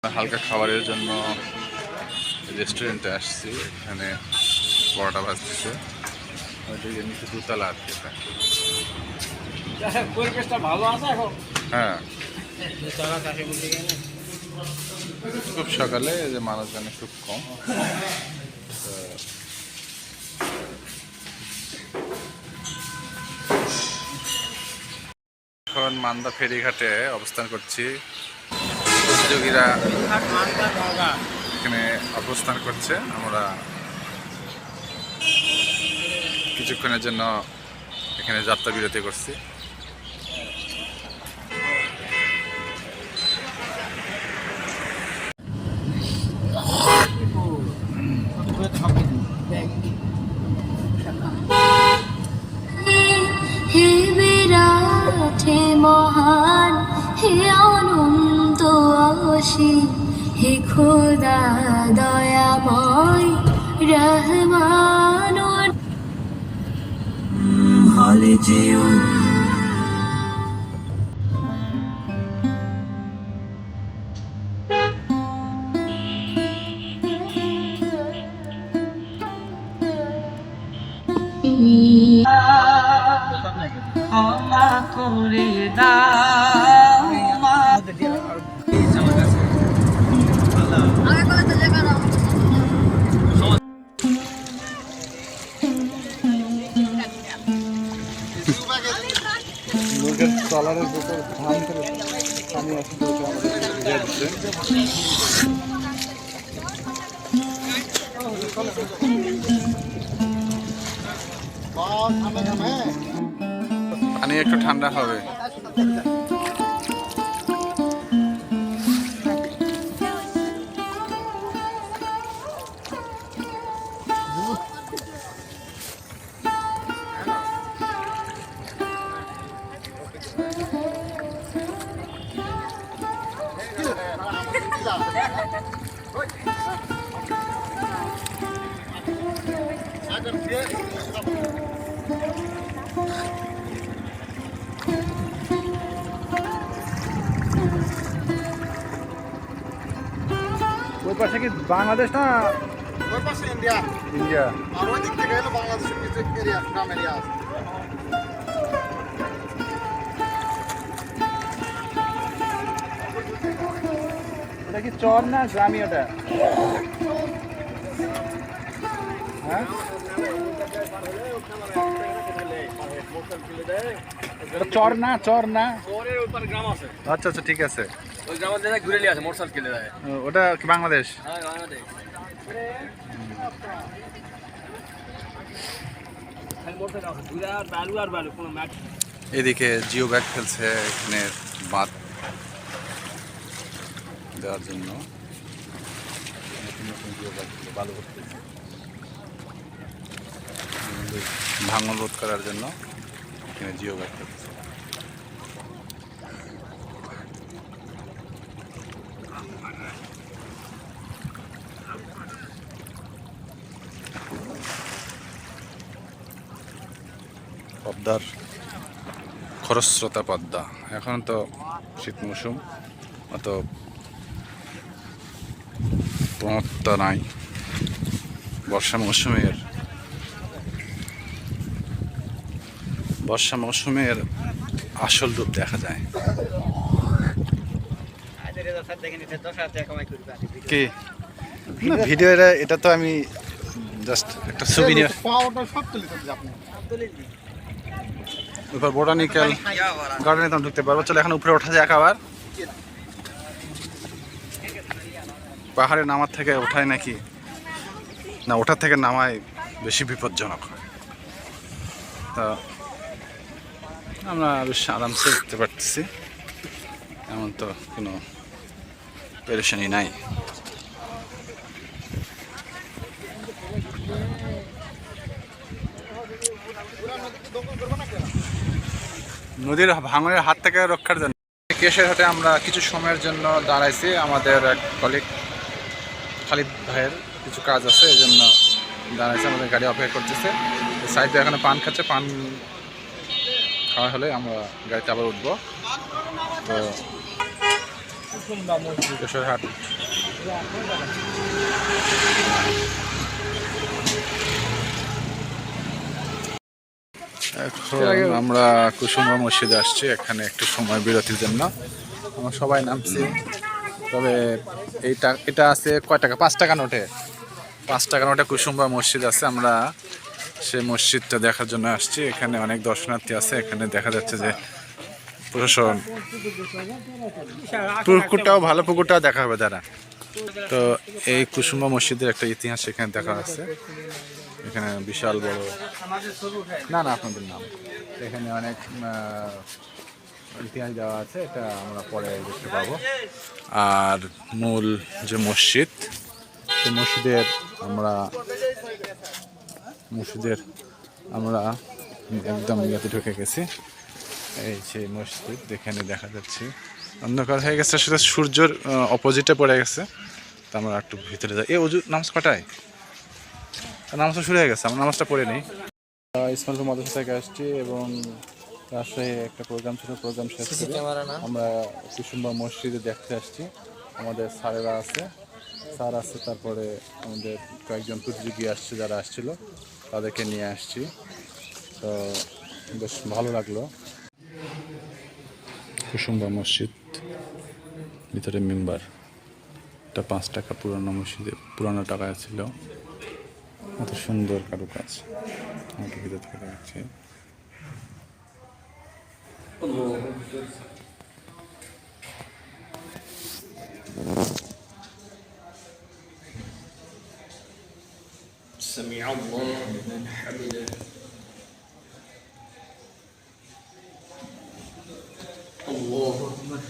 হালকা খাবারের জন্য রেস্টুরেন্টে আসছি। এখানে পরোটা ভাজতেছে, নিচে দুতলা আর কি। পরিবেশটা ভালো আছে এখন। হ্যাঁ, খুব সকালে যে মানুষজন খুব কম। এখন মান্দা ফেরিঘাটে অবস্থান করছি। প্রতিযোগীরা এখানে অবস্থান করছে। আমরা কিছুক্ষণের জন্য এখানে যাত্রা বিরতি করছি। হে বিরাট, হে মহান, হে অনন্ত অসীম, হে খোদা দয়াময় রহমান হলে যেও। ক্ষমা করে দাও মা। ট্রলারের ভেতর ধান করে পানি আসতে আমাদের দিচ্ছে। পানি একটু ঠান্ডা হবে। ওই পাশে কি বাংলাদেশ না? ওই পাশে ইন্ডিয়া। ইন্ডিয়া। আর ওই দিক থেকে এলো বাংলাদেশের কিছু এরিয়া, গ্রাম এরিয়া আছে। ওটা কি চর না গ্রামী? ওটা হ্যাঁ, চর না? চর না? শহরের ওই পারে গ্রাম আছে। আচ্ছা আচ্ছা, ঠিক আছে। ওই গ্রামের জায়গায় ঘুরে নিয়ে আসে মোটরসাইকেলে যায়। ওটা কি বাংলাদেশ? হ্যাঁ, বাংলাদেশ। খালি মোটরসাইকেল আছে, ঘুরে আর বালু কোনো ম্যাচ। এদিকে জিও ব্যাগ ফেলছে এখানে বাঁধ দেওয়ার জন্য। নতুন নতুন জিও ব্যাগ বালু করতেছে ভাঙন রোধ করার জন্য। এখানে জিও ব্যাগ ফেলছে। পদ্মার খরস্রোতা পদ্মা। এখন তো শীত মৌসুম, অত প্রমত্তা নাই। বর্ষা মৌসুমের আসল রূপ দেখা যায়। কি না ভিডিও? এটা তো আমি জাস্ট একটা সুবিনিয়ার। পাওয়াটা সব তুলে দিচ্ছি আপনি। উপর বোটানিক্যাল গার্ডেনে তো ঢুকতে পারবো। চলো এখন উপরে ওঠা যাক। আবার পাহাড়ে নামার থেকে ওঠায় নাকি না, ওঠার থেকে নামায় বেশি বিপজ্জনক হয়। তা আমরা বেশ আরামসে উঠতে পারতেছি, এমন তো কোনো পেরেশানি নাই। নদীর ভাঙনের হাত থেকে রক্ষার জন্য কেশরহাটে আমরা কিছু সময়ের জন্য দাঁড়াইছি। আমাদের এক কলিগ খালিদ ভাইয়ের কিছু কাজ আছে, এই জন্য দাঁড়াইছে। আমাদের গাড়ি অপেক্ষা করতেছে। সাইডে এখানে পান খাচ্ছে। পান খাওয়া হলে আমরা গাড়িতে আবার উঠবো। তো কুসুমবা মসজিদ। কেশরহাট। এখন আমরা কুসুমবা মসজিদে আসছি, এখানে একটু সময় বিরতির জন্য আমরা সবাই নামছি। তবে এটা আছে কয় টাকা? 5 টাকা নোটে, 5 টাকা নোটে কুসুমবা মসজিদ আছে। আমরা সেই মসজিদটা দেখার জন্য আসছি। এখানে অনেক দর্শনার্থী আছে। এখানে দেখা যাচ্ছে যে প্রশাসন, পুকুরটাও ভালো, পুকুরটাও দেখা হবে তারা। তো এই কুসুমবা মসজিদের একটা ইতিহাস এখানে দেখা আছে। এখানে বিশাল বড়, না না আপনাদের নাম, এখানে অনেক ইতিহাস দেওয়া আছে, এটা আমরা পরে দেখতে পাবো। আর মূল যে মসজিদ, সেই মসজিদের আমরা একদম ইয়াতে ঢুকে গেছি। এই সেই মসজিদ, এখানে দেখা যাচ্ছে অন্ধকার হয়ে গেছে, সেটা সূর্যের অপোজিটে পড়ে গেছে। তা আমরা একটু ভিতরে যাই। এই অজু নামাজ কটায়? নামাজটা শুরু হয়ে গেছে, আমরা নামাজটা পড়ে নিই। ইসমাইলপুর মাদ্রাসা থেকে আসছি এবং রাজশাহী একটা প্রোগ্রাম ছিল, প্রোগ্রাম শেষ করে আমরা কুসুমবা মসজিদে দেখতে আসছি। আমাদের স্যারেরা আছে, স্যার আছে, তারপরে আমাদের কয়েকজন প্রতিযোগী আসছে, যারা আসছিল তাদেরকে নিয়ে আসছি। তো বেশ ভালো লাগলো। কুসুমবা মসজিদ, ভিতরে মেম্বার, এটা 5 টাকা পুরানো মসজিদে, পুরানো টাকায় ছিল। এত সুন্দর কারুকাজ আমাকে ভিতর থেকে দেখাচ্ছে। سمع الله لمن حمده الله أكبر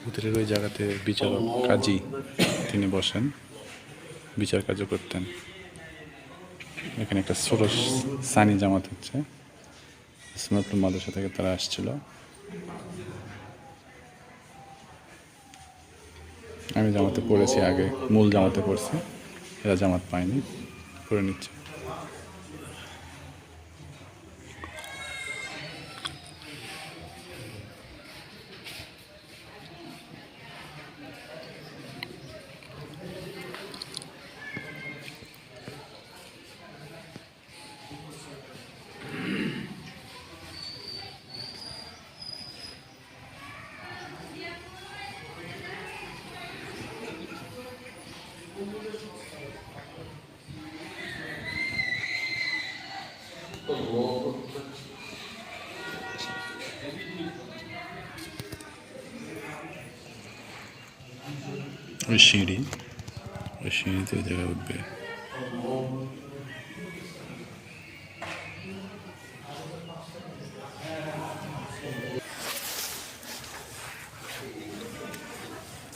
ভিতরের ওই জায়গাতে বিচারক কাজী তিনি বসেন, বিচার কার্য করতেন। এখানে একটা ছোট সানি জামাত হচ্ছে, ইসমাইলপুর মাদ্রাসা থেকে তারা আসছিল। আমি জামাতে পড়েছি আগে, মূল জামাতে পড়ছি, এরা জামাত পায়নি, পড়ে নিচ্ছে। ওই সিঁড়িতে ওই জায়গায় উঠবে।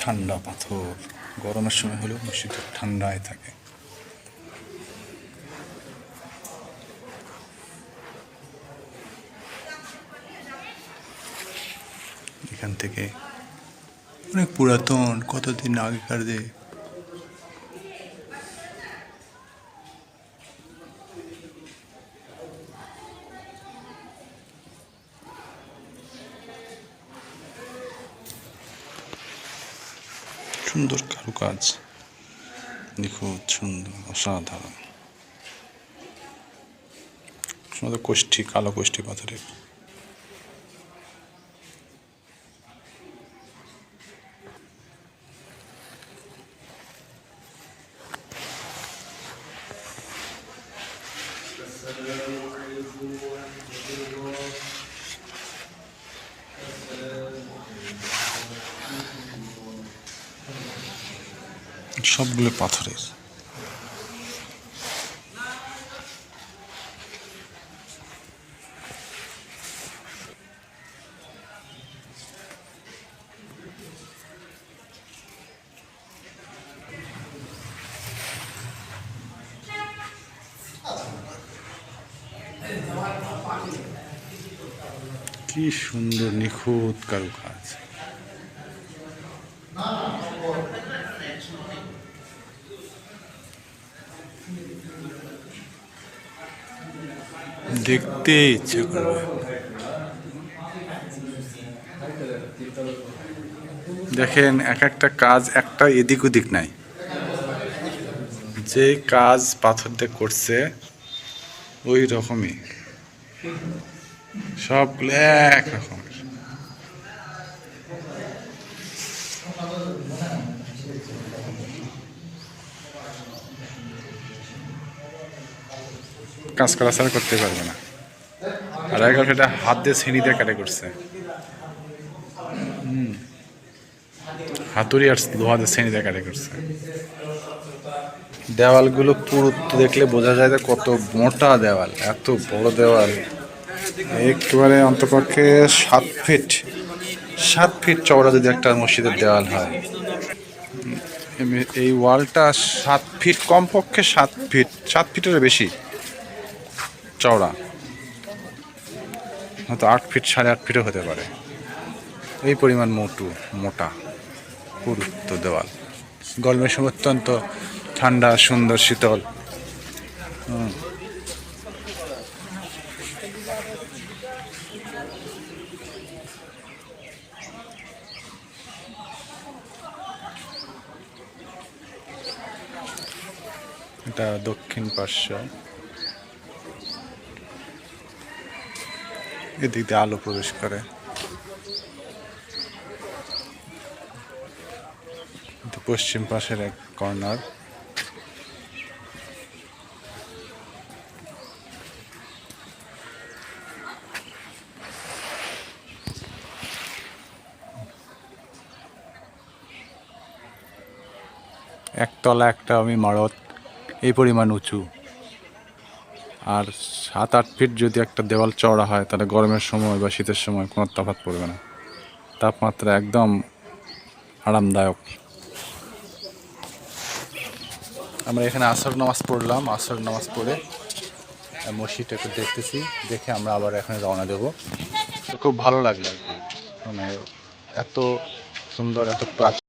ঠান্ডা পাথর, গরমের সময় হলেও মসজিদটা ঠান্ডায় থাকে। এখান থেকে অনেক পুরাতন, কতদিন আগেকার যে সুন্দর কারুকাজ, নিখুঁত, সুন্দর, অসাধারণ। সুন্দর কোষ্ঠী, কালো কোষ্ঠী পাথরের। সবগুলো পাথরের। কি সুন্দর নিখুঁত কারুকাজ। দেখতে ইচ্ছে করবে। দেখেন এক একটা কাজ একটা এদিক ওদিক নাই, যে কাজ পাথর দিয়ে করছে ওই রকমই, সবগুলো এক রকম। কাজ করা ছাড়া করতে পারবে না। আর একবার সেটা হাত দিয়ে ছিনি দিয়ে কাটে করছে, হাতুড়ি আর লোহা দিয়ে ছিনি দিয়ে কাটে করছে। দেওয়ালগুলো পুরুত্ব দেখলে বোঝা যায় যে কত মোটা দেওয়াল, এত বড় দেওয়াল, একেবারে অন্তপক্ষে 7 ফিট চওড়া যদি একটা মসজিদের দেওয়াল হয়, এই ওয়ালটা 7 ফিট, কমপক্ষে 7 ফিটের বেশি চওড়া, হয়তো 8 ফিট 8.5 ফিটও হতে পারে। এই পরিমাণ মোটা পুরুত্ব দেওয়াল। গরমের সময় অত্যন্ত ঠান্ডা, সুন্দর, শীতল। এটা দক্ষিণ পার্শ্ব, এদিক দিয়ে আলো প্রবেশ করে। পশ্চিম পাশের এক কর্নার। একতলা একটা আমি ইমারত, এই পরিমাণ উঁচু। আর 7-8 ফিট যদি একটা দেওয়াল চওড়া হয় তাহলে গরমের সময় বা শীতের সময় কোনো তফাৎ পড়বে না, তাপমাত্রা একদম আরামদায়ক। আমরা এখানে আসর নামাজ পড়লাম, আসর নামাজ পড়ে মসজিদটা একটু দেখতেছি, দেখে আমরা আবার এখানে রওনা দেবো। খুব ভালো লাগলো আর কি, মানে এত সুন্দর, এত প্রাচীন।